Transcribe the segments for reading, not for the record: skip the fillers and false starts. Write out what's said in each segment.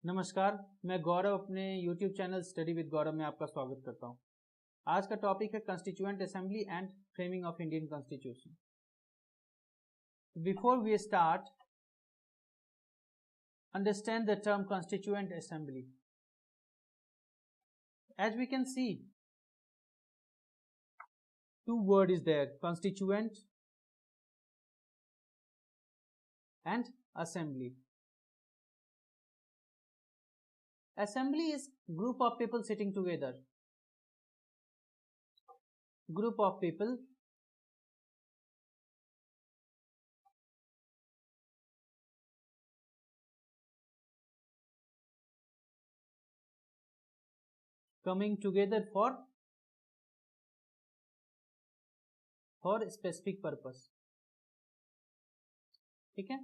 नमस्कार, मैं गौरव अपने YouTube channel study with Gaurav में आपका स्वागत करता हूं। आज का टॉपिक है constituent assembly and framing of Indian constitution. Before we start, understand the term constituent assembly. As we can see, two word is there, constituent and assembly. Assembly is group of people sitting together. Group of people coming together for specific purpose. ठीक है?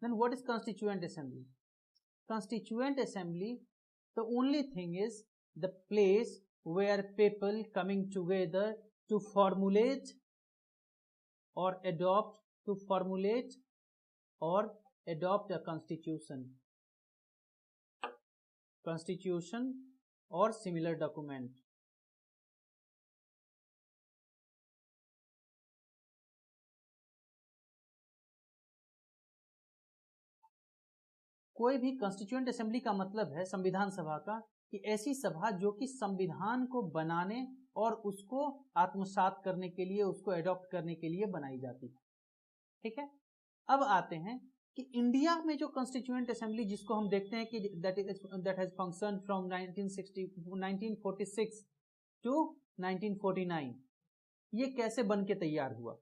Then what is constituent assembly? Constituent assembly, the only thing is the place where people coming together to formulate or adopt a constitution or similar document. कोई भी constituent assembly का मतलब है संविधान सभा का, कि ऐसी सभा जो कि संविधान को बनाने और उसको आत्मसात करने के लिए, उसको अडॉप्ट करने के लिए बनाई जाती है। ठीक है, अब आते हैं कि इंडिया में जो कॉन्स्टिट्यूएंट असेंबली जिसको हम देखते हैं कि that has function from 1946 to 1949, ये कैसे बन के तैयार हुआ।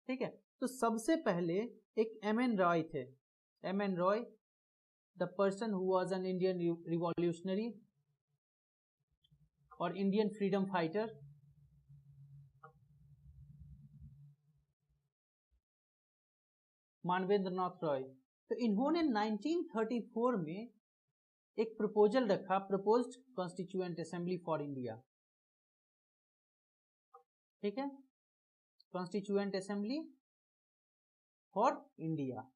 ठीक है, तो सबसे पहले एक एम.एन. रॉय थे। M.N.. Roy, the person who was an Indian revolutionary or Indian freedom fighter, Manvendra Nath Roy. तो इन्होंने 1934 में एक प्रपोजल रखा, proposed constituent assembly for India. ठीक है, कॉन्स्टिट्यूएंट असेंबली फॉर इंडिया,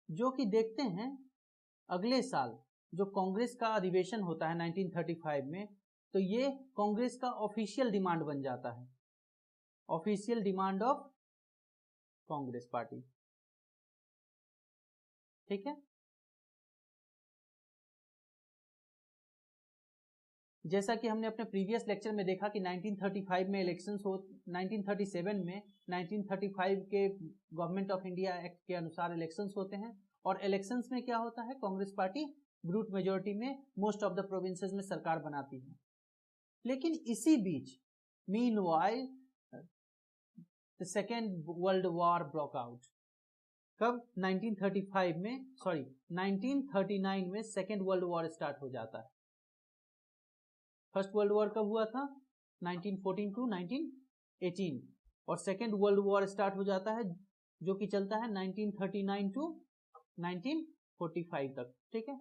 जो कि देखते हैं अगले साल जो कांग्रेस का अधिवेशन होता है 1935 में, तो ये कांग्रेस का ऑफिशियल डिमांड बन जाता है, official demand of Congress party. ठीक है, जैसा कि हमने अपने प्रीवियस लेक्चर में देखा कि 1935 में इलेक्शंस हो, 1937 में 1935 के गवर्नमेंट ऑफ इंडिया एक्ट के अनुसार इलेक्शंस होते हैं, और इलेक्शंस में क्या होता है, कांग्रेस पार्टी ब्रूट मेजोरिटी में मोस्ट ऑफ द प्रोविंसेस में सरकार बनाती है। लेकिन इसी बीच meanwhile the second world war broke out. कब? 1939 में सेकेंड वर्ल्ड वॉर स्टार्ट हो जाता है। फर्स्ट वर्ल्ड वॉर कब हुआ था? 1914 टू 1918, और सेकेंड वर्ल्ड वॉर स्टार्ट हो जाता है जो कि चलता है 1939 टू 1945 तक। ठीक है,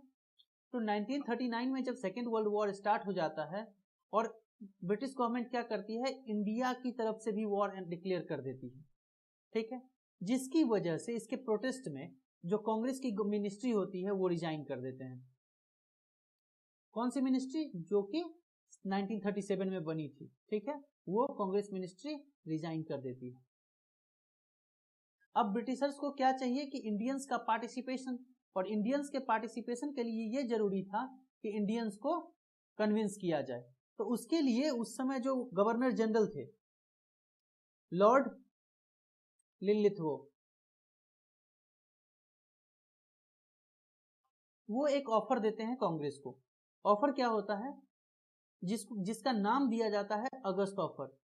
तो 1939 में जब सेकेंड वर्ल्ड वॉर स्टार्ट हो जाता है और ब्रिटिश गवर्नमेंट क्या करती है, इंडिया की तरफ से भी वॉर डिक्लेयर कर देती है। ठीक है, जिसकी वजह से इसके प्रोटेस्ट में जो कांग्रेस की मिनिस्ट्री होती है वो रिजाइन कर देते हैं। कौन सी मिनिस्ट्री? जो कि 1937 में बनी थी। ठीक है, वो कांग्रेस मिनिस्ट्री रिजाइन कर देती है। अब ब्रिटिशर्स को क्या चाहिए कि इंडियंस का पार्टिसिपेशन, और इंडियंस के पार्टिसिपेशन के लिए ये जरूरी था कि इंडियंस को कन्विंस किया जाए। तो उसके लिए उस समय जो गवर्नर जनरल थे लॉर्ड लिनलिथगो, वो एक ऑफर देते हैं कांग्रेस को। ऑफर क्या होता है? जिसका नाम दिया जाता है अगस्त ऑफर।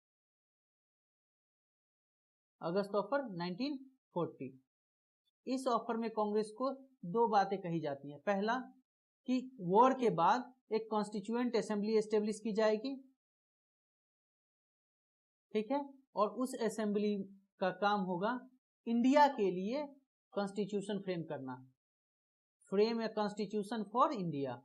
अगस्त ऑफर 1940। इस ऑफर में कांग्रेस को दो बातें कही जाती हैं। पहला कि वॉर के बाद एक कॉन्स्टिट्यूएंट असेंबली एस्टेब्लिश की जाएगी। ठीक है, और उस असेंबली का काम होगा इंडिया के लिए कॉन्स्टिट्यूशन फ्रेम करना, frame a constitution for India.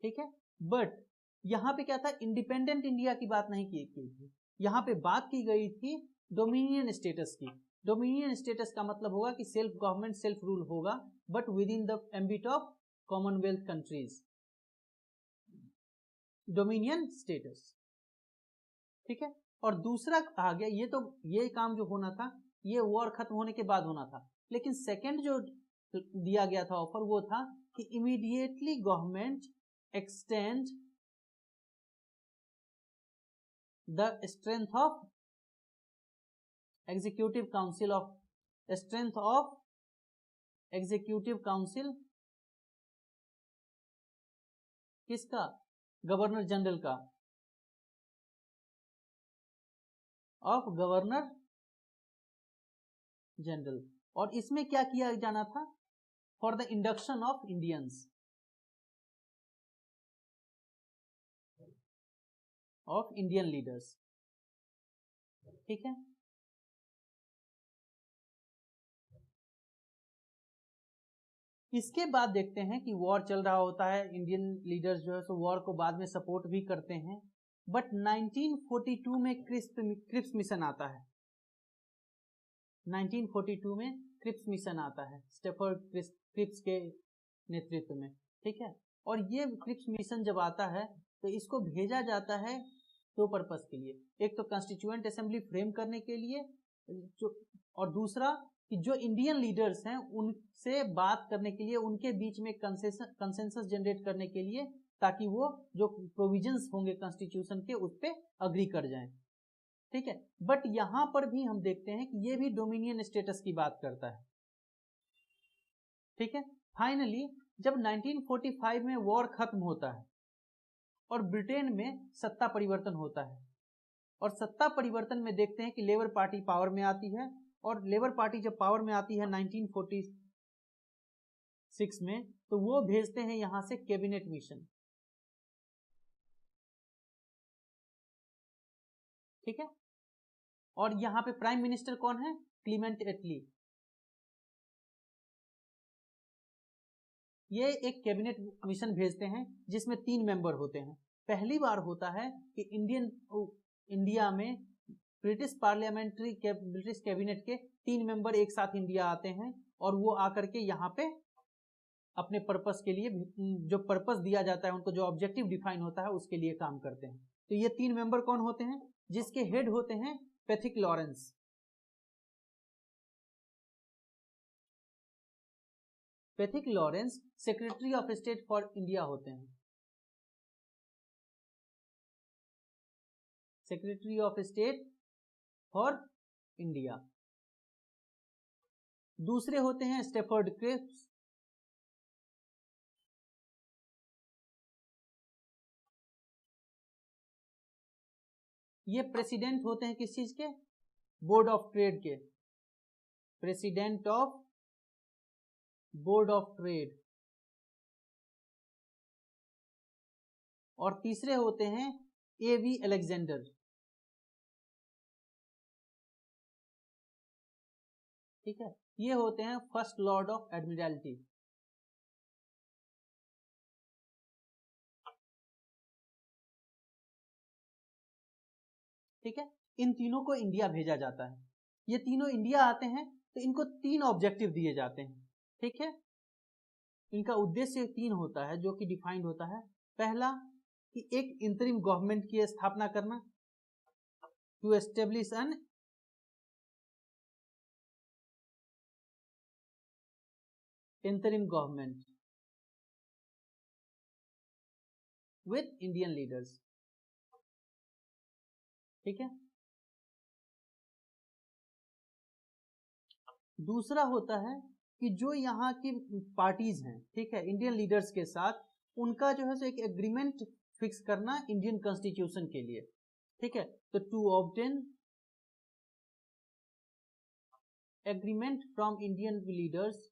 ठीक है, बट यहां पे क्या था, इंडिपेंडेंट इंडिया की बात नहीं की थी, यहाँ पे बात की गई थी डोमिनियन स्टेटस की। डोमिनियन स्टेटस का मतलब होगा कि सेल्फ गवर्नमेंट सेल्फ रूल होगा, but with in the ambit of Commonwealth countries, dominion status. ठीक है, और दूसरा आ गया, ये काम जो होना था ये वॉर खत्म होने के बाद होना था, लेकिन सेकंड जो दिया गया था ऑफर वो था कि immediately government extend the strength of executive council किसका? गवर्नर जनरल का, ऑफ गवर्नर जनरल। और इसमें क्या किया जाना था? For the induction of Indians, of Indian leaders. ठीक है, इसके बाद देखते हैं कि वॉर चल रहा होता है, इंडियन लीडर्स जो है सो वॉर को बाद में सपोर्ट भी करते हैं, बट 1942 में क्रिप्स मिशन आता है। 1942 में क्रिप्स मिशन आता है स्टेफर्ड क्रिप्स के नेतृत्व में। ठीक है, और ये क्रिप्स मिशन जब आता है तो इसको भेजा जाता है दो पर्पस के लिए, एक तो कॉन्स्टिट्यूएंट असेंबली फ्रेम करने के लिए, और दूसरा कि जो इंडियन लीडर्स हैं उनसे बात करने के लिए, उनके बीच में कंसेंसस जनरेट करने के लिए, ताकि वो जो प्रोविजंस होंगे कॉन्स्टिट्यूशन के उस पे अग्री कर जाएं। ठीक है, बट यहां पर भी हम देखते हैं कि ये भी डोमिनियन स्टेटस की बात करता है। ठीक है, फाइनली जब 1945 में वॉर खत्म होता है और ब्रिटेन में सत्ता परिवर्तन होता है, और सत्ता परिवर्तन में देखते हैं कि लेबर पार्टी पावर में आती है, और लेबर पार्टी जब पावर में आती है 1946 में, तो वो भेजते हैं यहां से कैबिनेट मिशन। ठीक है, और यहां पे प्राइम मिनिस्टर कौन है? क्लीमेंट एटली। ये एक कैबिनेट मिशन भेजते हैं जिसमें 3 मेंबर होते हैं। पहली बार होता है कि इंडिया में ब्रिटिश कैबिनेट के 3 मेंबर एक साथ इंडिया आते हैं, और वो आकर के यहाँ पे अपने पर्पस के लिए, जो पर्पस दिया जाता है उनको, जो ऑब्जेक्टिव डिफाइन होता है उसके लिए काम करते हैं। तो ये 3 मेंबर कौन होते हैं? जिसके हेड होते हैं Pethick Lawrence. Pethick Lawrence secretary of state for India होते हैं, secretary of state for India. दूसरे होते हैं स्टेफर्ड क्रिप्स, ये प्रेसिडेंट होते हैं किस चीज के? बोर्ड ऑफ ट्रेड के, president of board of trade. और तीसरे होते हैं एवी अलेक्जेंडर। ठीक है, ये होते हैं फर्स्ट लॉर्ड ऑफ एडमिरल्टी। ठीक है, इन तीनों को इंडिया भेजा जाता है। ये तीनों इंडिया आते हैं तो इनको 3 ऑब्जेक्टिव दिए जाते हैं। ठीक है, इनका उद्देश्य 3 होता है जो कि डिफाइंड होता है। पहला कि एक इंतरिम गवर्नमेंट की स्थापना करना, to establish an interim government with Indian leaders. ठीक है, दूसरा होता है कि जो यहाँ की पार्टीज हैं, ठीक है, इंडियन लीडर्स के साथ, उनका जो है एक एग्रीमेंट फिक्स करना इंडियन कॉन्स्टिट्यूशन के लिए। ठीक है, तो to obtain agreement from Indian leaders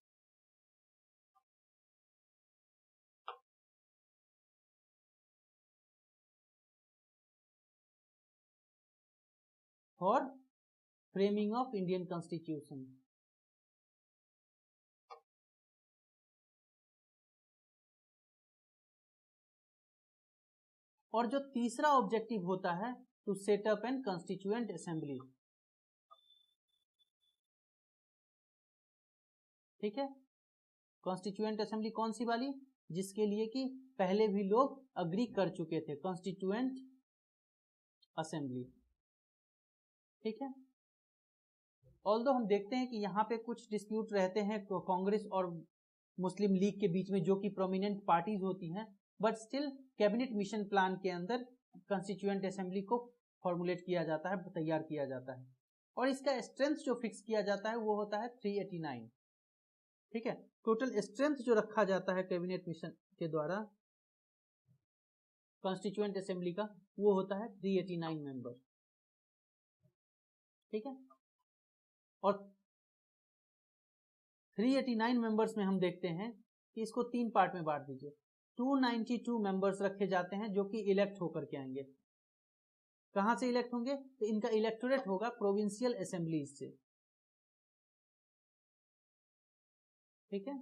for framing of Indian constitution. और जो तीसरा ऑब्जेक्टिव होता है to set up an constituent assembly. ठीक है, कॉन्स्टिट्यूएंट असेंबली कौन सी वाली, जिसके लिए कि पहले भी लोग अग्री कर चुके थे, कॉन्स्टिट्यूएंट असेंबली। ठीक है, ऑल्दो हम देखते हैं कि यहाँ पे कुछ डिस्प्यूट रहते हैं कांग्रेस और मुस्लिम लीग के बीच में, जो कि प्रोमिनेंट पार्टीज होती हैं, but still cabinet mission plan के अंदर कॉन्स्टिट्यूएंट असेंबली को फॉर्मुलेट किया जाता है, तैयार किया जाता है, और इसका स्ट्रेंथ जो फिक्स किया जाता है वो होता है 389। ठीक है, टोटल स्ट्रेंथ जो रखा जाता है कैबिनेट मिशन के द्वारा कॉन्स्टिट्यूएंट असेंबली का, वो होता है 389 मेंबर। ठीक है, और 389 मेंबर्स में हम देखते हैं कि इसको 3 पार्ट में बांट दीजिए। 292 मेंबर्स रखे जाते हैं जो कि इलेक्ट होकर के आएंगे। कहां से इलेक्ट होंगे, तो इनका इलेक्टोरेट होगा प्रोविंशियल असेंबलीज से। ठीक है,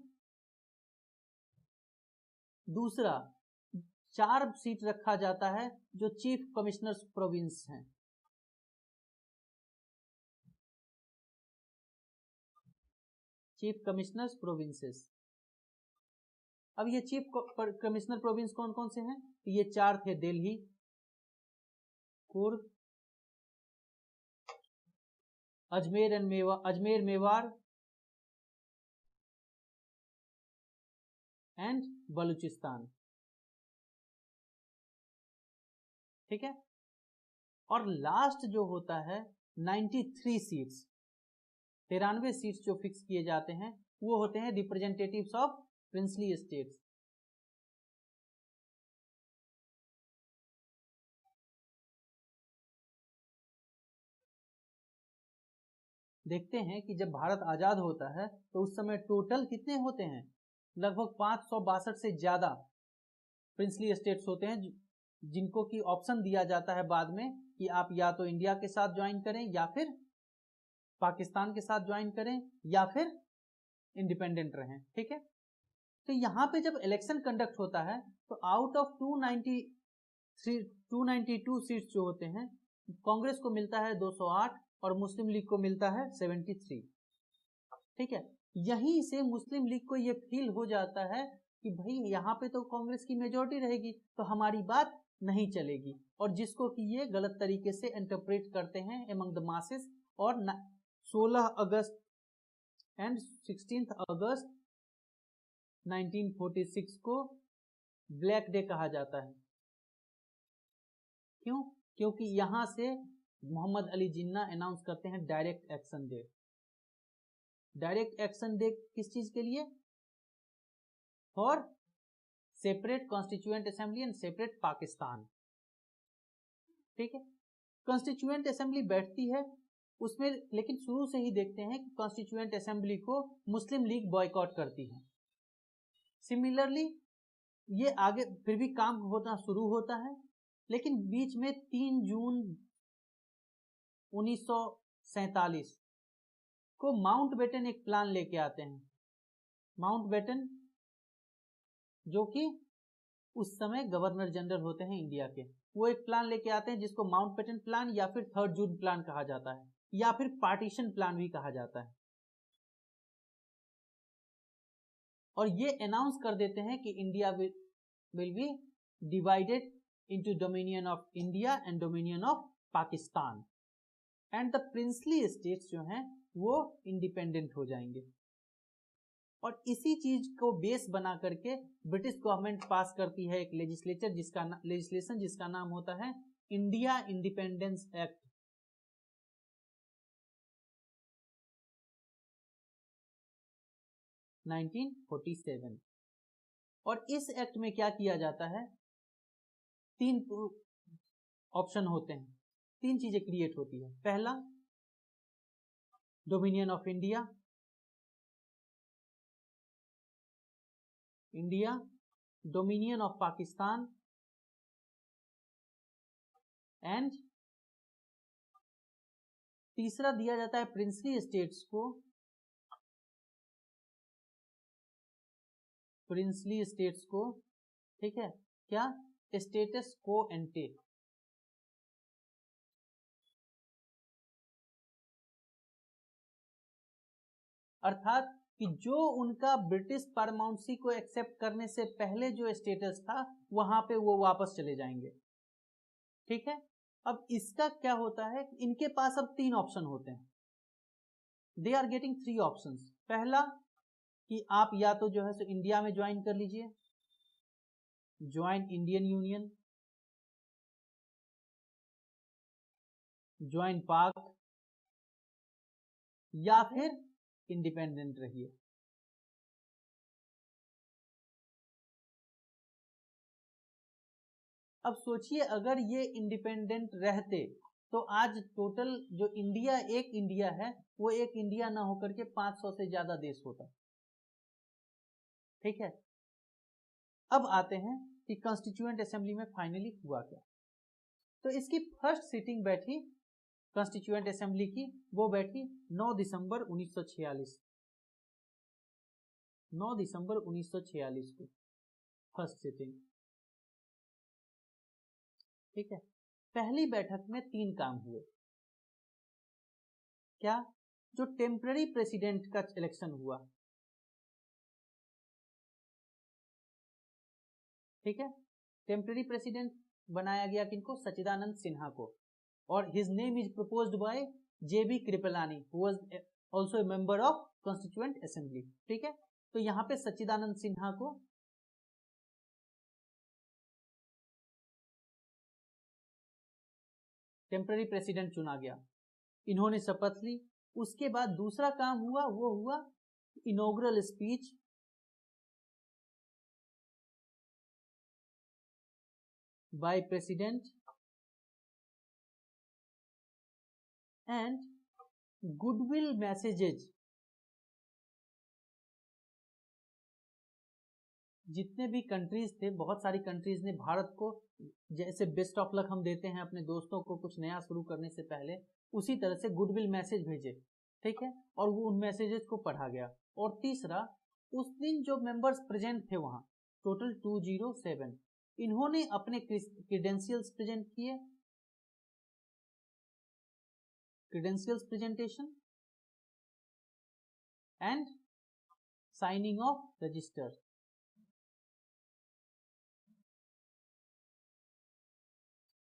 दूसरा 4 सीट रखा जाता है जो चीफ कमिश्नर्स प्रोविंस हैं। Chief commissioners provinces. अब ये चीफ कमिश्नर प्रोविंस कौन कौन से हैं, तो ये 4 थे, दिल्ली, कुर्ग, अजमेर मेवाड़ एंड बलूचिस्तान। ठीक है, और लास्ट जो होता है 93 सीट्स, 93 सीट्स जो फिक्स किए जाते हैं, वो होते हैं रिप्रेजेंटेटिव्स ऑफ प्रिंसली स्टेट्स। देखते हैं कि जब भारत आजाद होता है तो उस समय टोटल कितने होते हैं, लगभग 562 से ज्यादा प्रिंसली स्टेट्स होते हैं, जिनको की ऑप्शन दिया जाता है बाद में कि आप या तो इंडिया के साथ ज्वाइन करें, या फिर पाकिस्तान के साथ ज्वाइन करें, या फिर इंडिपेंडेंट रहें। ठीक है, तो यहाँ पे जब इलेक्शन कंडक्ट होता है तो आउट ऑफ 292 सीट्स जो होते हैं, कांग्रेस को मिलता है 208 और मुस्लिम लीग को मिलता है 73। ठीक है, यहीं से मुस्लिम लीग को ये फील हो जाता है कि भाई यहाँ पे तो कांग्रेस की मेजोरिटी रहेगी तो हमारी बात नहीं चलेगी, और जिसको कि ये गलत तरीके से इंटरप्रेट करते हैं एमंग द मासेस। और 16 अगस्त एंड 16 अगस्त 1946 को ब्लैक डे कहा जाता है। क्यों, क्योंकि यहां से मोहम्मद अली जिन्ना अनाउंस करते हैं direct action day. Direct action day किस चीज के लिए, for separate constituent assembly and separate Pakistan. ठीक है, कॉन्स्टिट्यूएंट असेंबली बैठती है उसमें, लेकिन शुरू से ही देखते हैं कि कॉन्स्टिट्यूएंट असेंबली को मुस्लिम लीग बॉयकॉट करती है। सिमिलरली ये आगे फिर भी काम होना शुरू होता है, लेकिन बीच में 3 जून 1947 को माउंटबेटन एक प्लान लेके आते हैं। माउंटबेटन जो कि उस समय गवर्नर जनरल होते हैं इंडिया के, वो एक प्लान लेके आते हैं जिसको माउंटबेटन प्लान या फिर 3 जून प्लान कहा जाता है, या फिर पार्टीशन प्लान भी कहा जाता है। और ये अनाउंस कर देते हैं कि India will be divided into dominion of India and dominion of Pakistan, and the princely states जो हैं वो इंडिपेंडेंट हो जाएंगे। और इसी चीज को बेस बना करके ब्रिटिश गवर्नमेंट पास करती है एक लेजिस्लेशन जिसका नाम होता है इंडिया इंडिपेंडेंस एक्ट। (1947) और इस एक्ट में क्या किया जाता है, 3 ऑप्शन होते हैं, 3 चीजें क्रिएट होती है। पहला, dominion of India, dominion of Pakistan and तीसरा दिया जाता है प्रिंसली स्टेट्स को, ठीक है, क्या, स्टेटस को एंटे। अर्थात कि जो उनका ब्रिटिश पारमाउंसी को एक्सेप्ट करने से पहले जो स्टेटस था वहां पे वो वापस चले जाएंगे। ठीक है, अब इसका क्या होता है, इनके पास अब 3 ऑप्शन होते हैं। They are getting 3 options. पहला कि आप या तो जो है सो इंडिया में ज्वाइन कर लीजिए, ज्वाइन इंडियन यूनियन, ज्वाइन पाक, या फिर इंडिपेंडेंट रहिए। अब सोचिए अगर ये इंडिपेंडेंट रहते तो आज टोटल जो इंडिया, एक इंडिया है, वो एक इंडिया ना होकर के 500 से ज्यादा देश होता। ठीक है, अब आते हैं कि कॉन्स्टिट्यूएंट असेंबली में फाइनली हुआ क्या। तो इसकी फर्स्ट सीटिंग बैठी कॉन्स्टिट्यूएंट असेंबली की, वो बैठी 9 दिसंबर 1946। 9 दिसंबर 1946 को फर्स्ट सीटिंग। ठीक है, पहली बैठक में 3 काम हुए। क्या? जो टेम्पररी प्रेसिडेंट का इलेक्शन हुआ। ठीक है, टेम्पररी प्रेसिडेंट बनाया गया किनको? सच्चिदानंद सिन्हा को, और his name is proposed by JB Kripalani who was also a member of constituent assembly. ठीक है, तो यहां पे सच्चिदानंद सिन्हा को टेम्पररी प्रेसिडेंट चुना गया, इन्होंने शपथ ली। उसके बाद दूसरा काम हुआ, वो हुआ inaugural speech by president and goodwill messages. जितने भी कंट्रीज थे, बहुत सारी कंट्रीज ने भारत को जैसे बेस्ट ऑफ लक हम देते हैं अपने दोस्तों को कुछ नया शुरू करने से पहले, उसी तरह से गुडविल मैसेज भेजे। ठीक है, और वो उन मैसेजेस को पढ़ा गया। और तीसरा, उस दिन जो मेंबर्स प्रेजेंट थे वहां टोटल 207, इन्होंने अपने क्रीडेंशियल्स प्रेजेंट किए, credentials presentation and signing off register.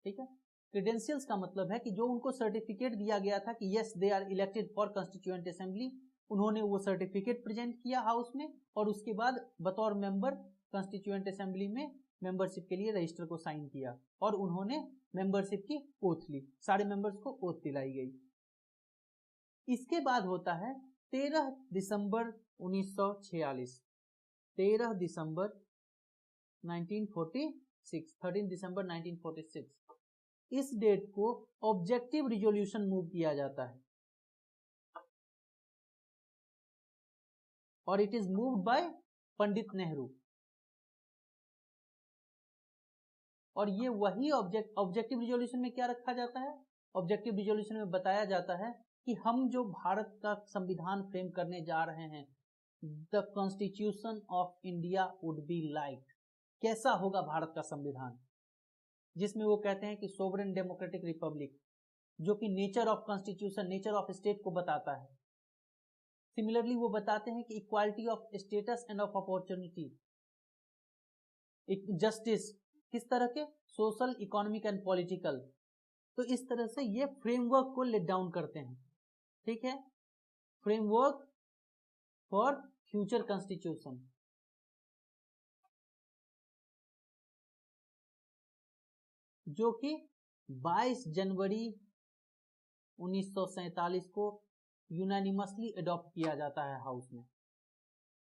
ठीक है, क्रीडेंशियल्स का मतलब है कि जो उनको सर्टिफिकेट दिया गया था कि yes they are elected for constituent assembly, उन्होंने वो सर्टिफिकेट प्रेजेंट किया हाउस में, और उसके बाद बतौर मेंबर कॉन्स्टिट्यूएंट असेंबली में मेंबरशिप के लिए रजिस्टर को साइन किया, और उन्होंने मेंबरशिप की ओथ ली। सारे मेंबर्स को ओथ दिलाई गई। इसके बाद होता है 13 दिसंबर 1946। 13 दिसंबर 1946, 13 दिसंबर 1946, इस डेट को ऑब्जेक्टिव रिजोल्यूशन मूव किया जाता है, और it is moved by Pandit Nehru. और ये वही ऑब्जेक्टिव रिजोल्यूशन में क्या रखा जाता है? ऑब्जेक्टिव रिजोल्यूशन में बताया जाता है कि हम जो भारत का संविधान फ्रेम करने जा रहे हैं, the constitution of India would be like, कैसा होगा भारत का संविधान, जिसमें वो कहते हैं कि सोवरेन डेमोक्रेटिक रिपब्लिक, जो कि nature of constitution, nature of state को बताता है। सिमिलरली वो बताते हैं कि equality of status end of opportunity, justice, किस तरह के? Social, economic and political. तो इस तरह से ये फ्रेमवर्क को लेट डाउन करते हैं। ठीक है, फ्रेमवर्क फॉर फ्यूचर कॉन्स्टिट्यूशन। जो कि 22 जनवरी 1947 को यूनानिमसली अडॉप्ट किया जाता है हाउस में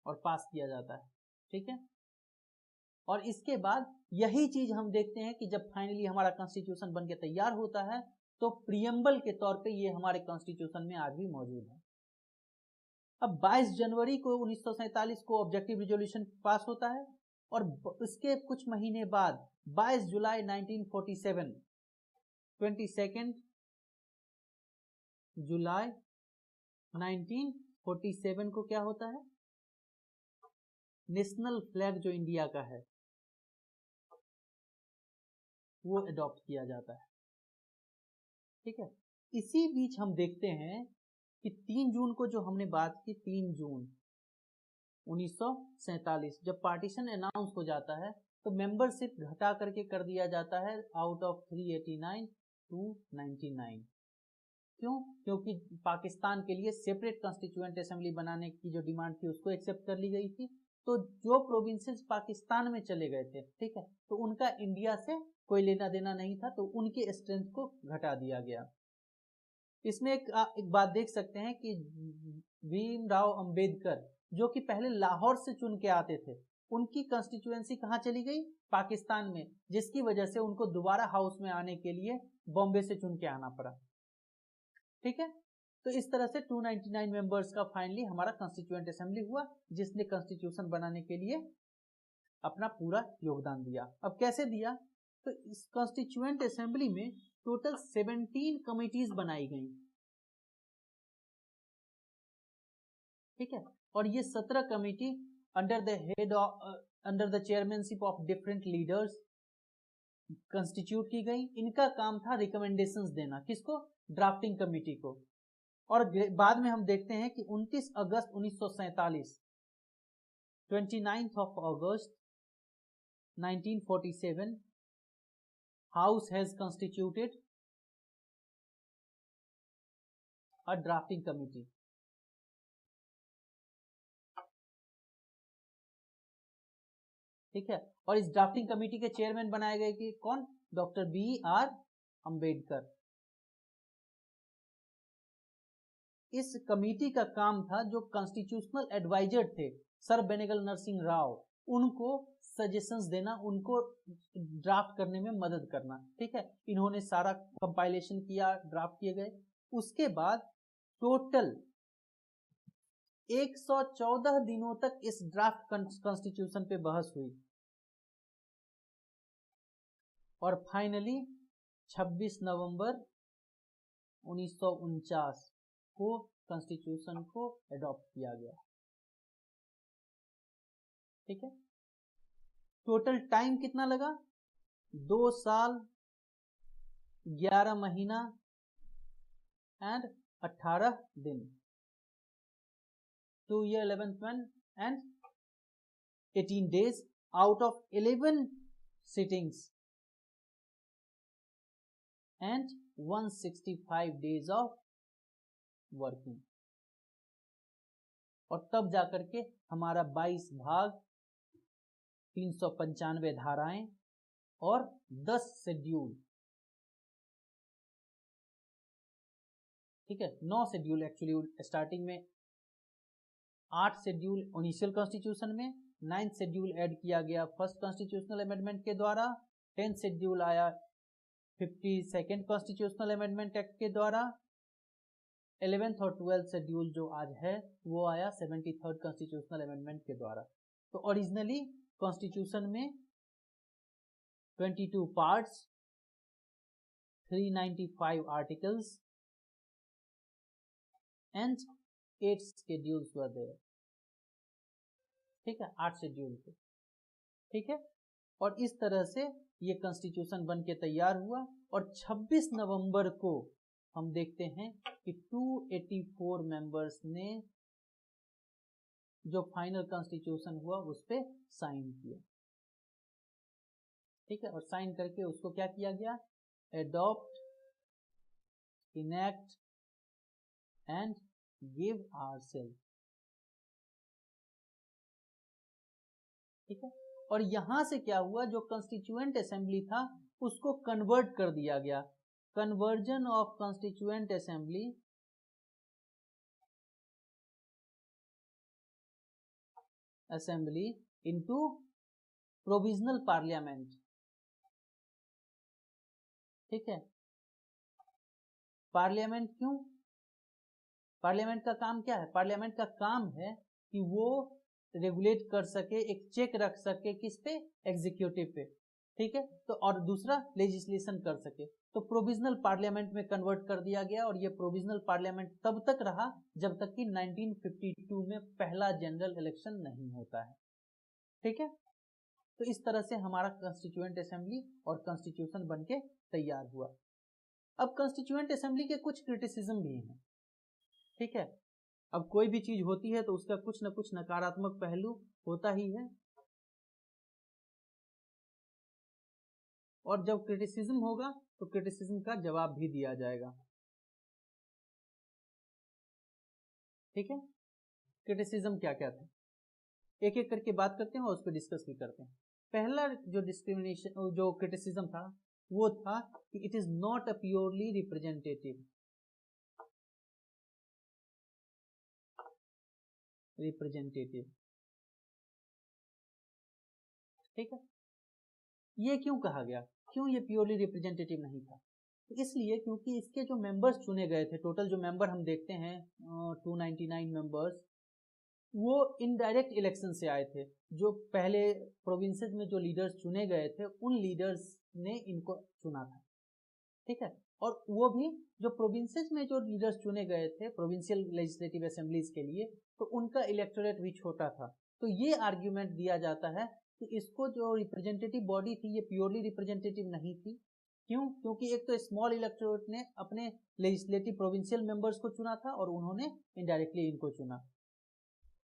और पास किया जाता है। ठीक है, और इसके बाद यही चीज हम देखते हैं कि जब फाइनली हमारा कॉन्स्टिट्यूशन बनके तैयार होता है तो प्रियम्बल के तौर पे ये हमारे कॉन्स्टिट्यूशन में आज भी मौजूद है। अब 22 जनवरी को 1947 को ऑब्जेक्टिव रिजोल्यूशन पास होता है, और इसके कुछ महीने बाद 22 जुलाई 1947, 22 जुलाई 1947 को क्या होता है? नेशनल फ्लैग जो इंडिया का है वो अडॉप्ट किया जाता है। ठीक है, इसी बीच हम देखते हैं कि 3 जून को जो हमने बात की, 3 जून 1947 जब पार्टीशन अनाउंस हो जाता है तो मेंबरशिप घटा करके कर दिया जाता है आउट ऑफ 389 टू 99। क्यों? क्योंकि पाकिस्तान के लिए सेपरेट कॉन्स्टिट्यूएंट असेंबली बनाने की जो डिमांड थी उसको एक्सेप्ट कर ली गई थी। तो जो प्रोविंसेस पाकिस्तान में चले गए थे, ठीक है, तो उनका इंडिया से कोई लेना देना नहीं था, तो उनके स्ट्रेंथ को घटा दिया गया। इसमें एक बात देख सकते हैं कि भीमराव अंबेडकर जो कि पहले लाहौर से चुन के आते थे, उनकी कंस्टिट्यूएंसी कहाँ चली गई? पाकिस्तान में, जिसकी वजह से उनको दोबारा हाउस में आने के लिए बॉम्बे से चुन के आना पड़ा। ठीक है, तो इस तरह से 299 मेंबर्स का फाइनली हमारा कॉन्स्टिट्यूएंट असेंबली हुआ, जिसने कॉन्स्टिट्यूशन बनाने के लिए अपना पूरा योगदान दिया। अब कैसे दिया? तो इस कॉन्स्टिट्यूएंट असेंबली में टोटल 17 कमिटीज बनाई गई। ठीक है, और ये 17 committee under the chairmanship of different leaders constitute की गई। इनका काम था रिकमेंडेशंस देना, किसको? ड्राफ्टिंग कमिटी को। और बाद में हम देखते हैं कि 29 अगस्त 1947 29th of August 1947 House has constituted a drafting committee। ठीक है, और इस ड्राफ्टिंग कमेटी के चेयरमैन बनाए गए कि कौन? Doctor B.R. अंबेडकर। इस कमेटी का काम था, जो कॉन्स्टिट्यूशनल एडवाइजर थे सर बेनेगल नरसिंह राव, उनको सजेशंस देना, उनको ड्राफ्ट करने में मदद करना। ठीक है, इन्होंने सारा कंपाइलेशन किया, ड्राफ्ट किए गए। उसके बाद टोटल 114 दिनों तक इस ड्राफ्ट कॉन्स्टिट्यूशन पे बहस हुई और फाइनली 26 नवंबर 1949 को कॉन्स्टिट्यूशन को एडॉप्ट किया गया। ठीक है, टोटल टाइम कितना लगा? 2 साल 11 महीना एंड 18 दिन, 2 year 11 months and 18 days out of 11 sittings and 165 days of working। और तब जाकर के हमारा 22 भाग, 395 धाराएं और 10 शेड्यूल, ठीक है, 9 शेड्यूल एक्चुअली स्टार्टिंग में, 8 शेड्यूल इनिशियल कॉन्स्टिट्यूशन में, 9th शेड्यूल ऐड किया गया फर्स्ट कॉन्स्टिट्यूशनल अमेंडमेंट के द्वारा, 10th शेड्यूल आया 52nd कॉन्स्टिट्यूशनल अमेंडमेंट एक्ट के द्वारा, 11th और 12th शेड्यूल जो आज है वो आया 73rd कॉन्स्टिट्यूशनल अमेंडमेंट के द्वारा। तो ओरिजिनली कॉन्स्टिट्यूशन में 22 parts, 395 articles and 8 schedules were there। ठीक है, 8 शेड्यूल थे। ठीक है, और इस तरह से ये कॉन्स्टिट्यूशन बन के तैयार हुआ और 26 नवंबर को हम देखते हैं कि 284 मेंबर्स ने जो फाइनल कॉन्स्टिट्यूशन हुआ उस पे साइन किया। ठीक है, और साइन करके उसको क्या किया गया? Adopt, enact and give ourself. ठीक है, और यहां से क्या हुआ? जो कॉन्स्टिट्यूएंट असेंबली था उसको कन्वर्ट कर दिया गया। Conversion of constituent assembly into provisional parliament. ठीक है, पार्लियामेंट क्यों? पार्लियामेंट का काम क्या है? पार्लियामेंट का काम है कि वो रेगुलेट कर सके, एक चेक रख सके, किस पे? एग्जीक्यूटिव पे। ठीक है, तो और दूसरा लेजिस्लेशन कर सके। तो प्रोविजनल पार्लियामेंट में कन्वर्ट कर दिया गया और ये प्रोविजनल पार्लियामेंट तब तक रहा जब तक कि 1952 में पहला जनरल इलेक्शन नहीं होता है। ठीक है, तो इस तरह से हमारा कॉन्स्टिट्यूएंट असेंबली और कॉन्स्टिट्यूशन बन के तैयार हुआ। अब कॉन्स्टिट्यूएंट असेंबली के कुछ क्रिटिसिज्म भी हैं। ठीक है, अब कोई भी चीज होती है तो उसका कुछ ना कुछ नकारात्मक पहलू होता ही है, और जब क्रिटिसिज्म होगा तो क्रिटिसिज्म का जवाब भी दिया जाएगा। ठीक है, क्रिटिसिज्म क्या क्या था, एक एक करके बात करते हैं और उस पर डिस्कस भी करते हैं। पहला जो डिस्क्रिमिनेशन जो क्रिटिसिज्म था वो था कि it is not a purely representative ठीक है, ये क्यों कहा गया, क्यों ये प्योरली रिप्रेजेंटेटिव नहीं था? तो इसलिए क्योंकि इसके जो मेंबर्स चुने गए थे, टोटल जो मेंबर हम देखते हैं 299 मेंबर्स, वो इनडायरेक्ट इलेक्शन से आए थे। जो पहले प्रोविंसेस में जो लीडर्स चुने गए थे उन लीडर्स ने इनको चुना था। ठीक है, और वो भी जो प्रोविंसेस में जो लीडर्स चुने गए थे प्रोविंशियल लेजिस्लेटिव असेंबलीज के लिए, तो उनका इलेक्टोरेट भी छोटा था। तो ये आर्ग्यूमेंट दिया जाता है कि इसको जो रिप्रेजेंटेटिव बॉडी थी ये प्योरली रिप्रेजेंटेटिव नहीं थी। क्यों? क्योंकि एक तो स्मॉल इलेक्टोरेट ने अपने लेजिस्लेटिव प्रोविंशियल मेंबर्स को चुना था और उन्होंने इनडायरेक्टली इनको चुना।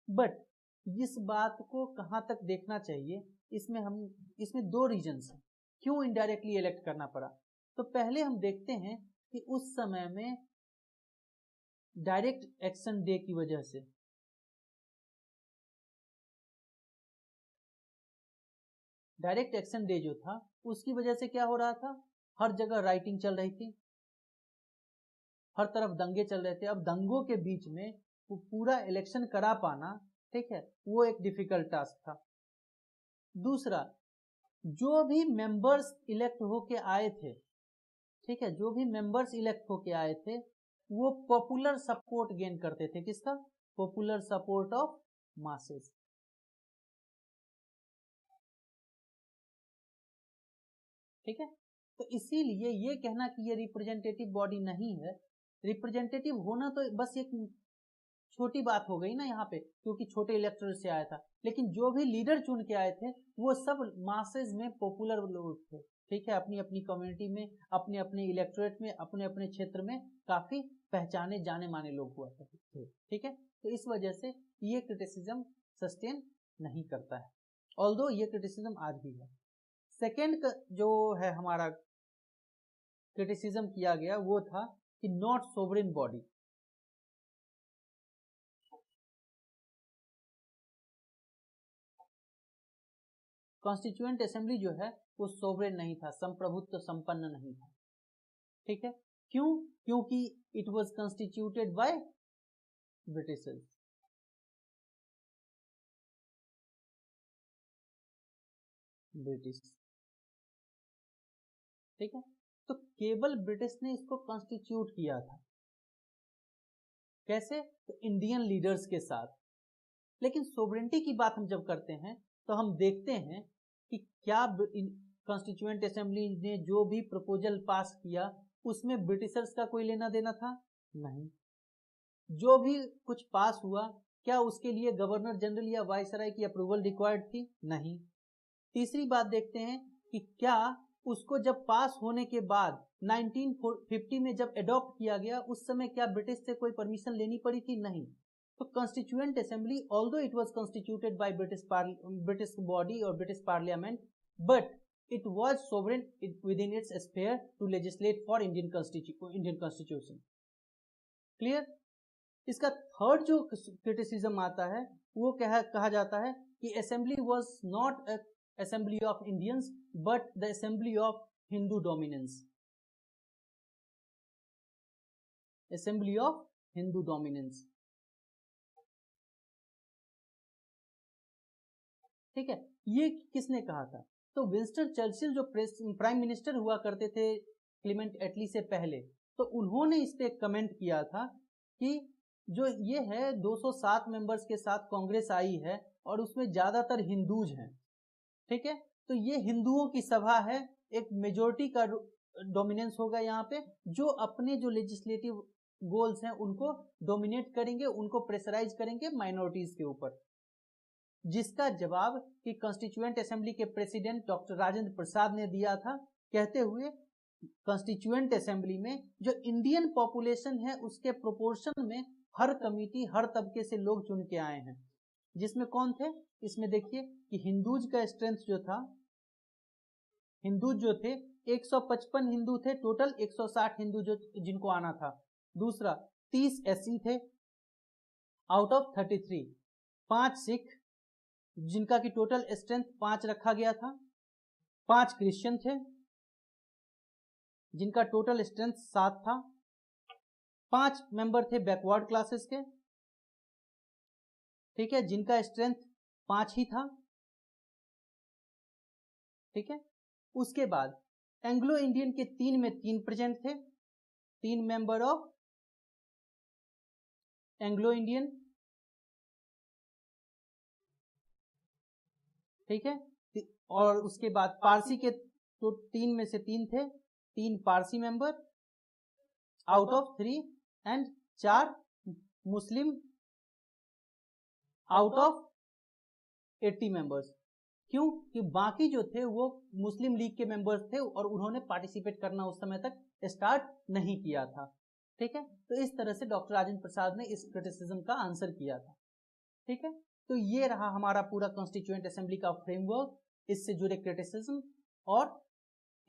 बट इस बात को कहां तक देखना चाहिए, इसमें दो रीजंस हैं क्यों इनडायरेक्टली इलेक्ट करना पड़ा। तो पहले हम देखते हैं कि उस समय में डायरेक्ट एक्शन डे की वजह से, डायरेक्ट एक्शन डे जो था उसकी वजह से क्या हो रहा था, हर जगह राइटिंग चल रही थी, हर तरफ दंगे चल रहे थे। अब दंगों के बीच में पूरा इलेक्शन करा पाना, ठीक है, वो एक डिफिकल्ट टास्क था। दूसरा, जो भी मेंबर्स इलेक्ट होके आए थे, ठीक है, जो भी मेंबर्स इलेक्ट होके आए थे वो पॉपुलर सपोर्ट गेन करते थे। किसका? Popular support of masses. ठीक है, तो इसीलिए ये कहना कि ये रिप्रेजेंटेटिव बॉडी नहीं है, रिप्रेजेंटेटिव होना तो बस एक छोटी बात हो गई ना यहाँ पे, क्योंकि छोटे इलेक्टोरेट से आया था, लेकिन जो भी लीडर चुन के आए थे वो सब मासेज में पॉपुलर लोग थे। ठीक है, अपनी अपनी कम्युनिटी में, अपने अपने इलेक्टोरेट में, अपने अपने क्षेत्र में काफी पहचाने जाने माने लोग हुआ थे। ठीक है, तो इस वजह से ये क्रिटिसिज्म सस्टेन नहीं करता है, ऑल्दो ये क्रिटिसिज्म आज भी है। सेकेंड जो है हमारा क्रिटिसिज्म किया गया वो था कि not sovereign body. Constituent assembly जो है वो सोवरेन नहीं था, संप्रभुत्व संपन्न नहीं था। ठीक है, क्यों? क्योंकि it was constituted by Britishers. British, ठीक है, तो केवल ब्रिटिश ने इसको कॉन्स्टिट्यूट किया था। कैसे? तो इंडियन लीडर्स के साथ। लेकिन सोवरेनिटी की बात हम जब करते हैं तो हम देखते हैं कि क्या कॉन्स्टिट्यूएंट असेंबली ने जो भी प्रपोजल पास किया उसमें ब्रिटिशर्स का कोई लेना देना था? नहीं। जो भी कुछ पास हुआ क्या उसके लिए गवर्नर जनरल या वायसराय की अप्रूवल रिक्वायर्ड थी? नहीं। तीसरी बात देखते हैं कि क्या उसको जब पास होने के बाद 1950 में जब अडॉप्ट किया गया उस समय क्या ब्रिटिश से कोई परमिशन लेनी पड़ी थी? नहीं। तो constituent assembly although it was constituted by British body और British parliament, but it was sovereign within its sphere to legislate for Indian constitution. Clear? इसका थर्ड जो क्रिटिसिज्म आता है वो कहा जाता है कि assembly was not a assembly of Indians but the assembly of Hindu dominance. Assembly of Hindu dominance. ठीक है, ये किसने कहा था? तो विंस्टन चर्चिल जो प्राइम मिनिस्टर हुआ करते थे क्लीमेंट एटली से पहले, तो उन्होंने इस पे कमेंट किया था कि जो ये है 207 मेंबर्स के साथ कांग्रेस आई है और उसमें ज्यादातर हिंदूज हैं। ठीक है, तो ये हिंदुओं की सभा है, एक मेजोरिटी का डोमिनेंस होगा यहाँ पे, जो अपने जो लेजिस्लेटिव गोल्स हैं उनको डोमिनेट करेंगे, उनको प्रेशराइज करेंगे माइनॉरिटीज के ऊपर। जिसका जवाब कि कॉन्स्टिट्यूएंट असेंबली के प्रेसिडेंट डॉक्टर राजेंद्र प्रसाद ने दिया था, कहते हुए कॉन्स्टिट्यूएंट असेंबली में जो इंडियन पॉपुलेशन है उसके प्रोपोर्शन में हर कमिटी हर तबके से लोग चुन के आए हैं, जिसमें कौन थे, इसमें देखिए कि हिंदूज का स्ट्रेंथ जो था, हिंदूज जो थे 155 हिंदू थे टोटल, 160 हिंदू जो जिनको आना था। दूसरा 30 एससी थे आउट ऑफ 33, 5 सिख जिनका की टोटल स्ट्रेंथ 5 रखा गया था, 5 क्रिश्चियन थे जिनका टोटल स्ट्रेंथ 7 था, 5 मेंबर थे बैकवर्ड क्लासेस के, ठीक है, जिनका स्ट्रेंथ 5 ही था, ठीक है। उसके बाद एंग्लो इंडियन के 3 में 3 प्रेजेंट थे, 3 मेंबर ऑफ एंग्लो इंडियन, ठीक है। और उसके बाद पारसी के तो 3 में से 3 थे, 3 Parsi member out of 3 and 4 Muslim out of 80 members. क्यों कि बाकी जो थे वो मुस्लिम लीग के मेंबर्स थे और उन्होंने पार्टिसिपेट करना उस समय तक स्टार्ट नहीं किया था, ठीक है। तो इस तरह से डॉक्टर राजेंद्र प्रसाद ने इस क्रिटिसिज्म का आंसर किया था, ठीक है। तो ये रहा हमारा पूरा कॉन्स्टिट्यूएंट असेंबली का फ्रेमवर्क, इससे जुड़े क्रिटिसिज्म और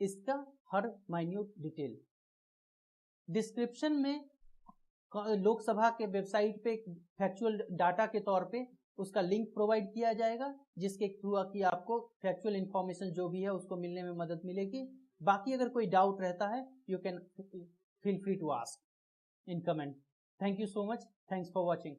इसका हर माइन्यूट डिटेल। डिस्क्रिप्शन में लोकसभा के वेबसाइट पे फैक्चुअल डाटा के तौर पे उसका लिंक प्रोवाइड किया जाएगा, जिसके थ्रू कि आपको फैक्चुअल इंफॉर्मेशन जो भी है उसको मिलने में मदद मिलेगी। बाकी अगर कोई डाउट रहता है you can feel free to ask in comment. Thank you so much, thanks for watching.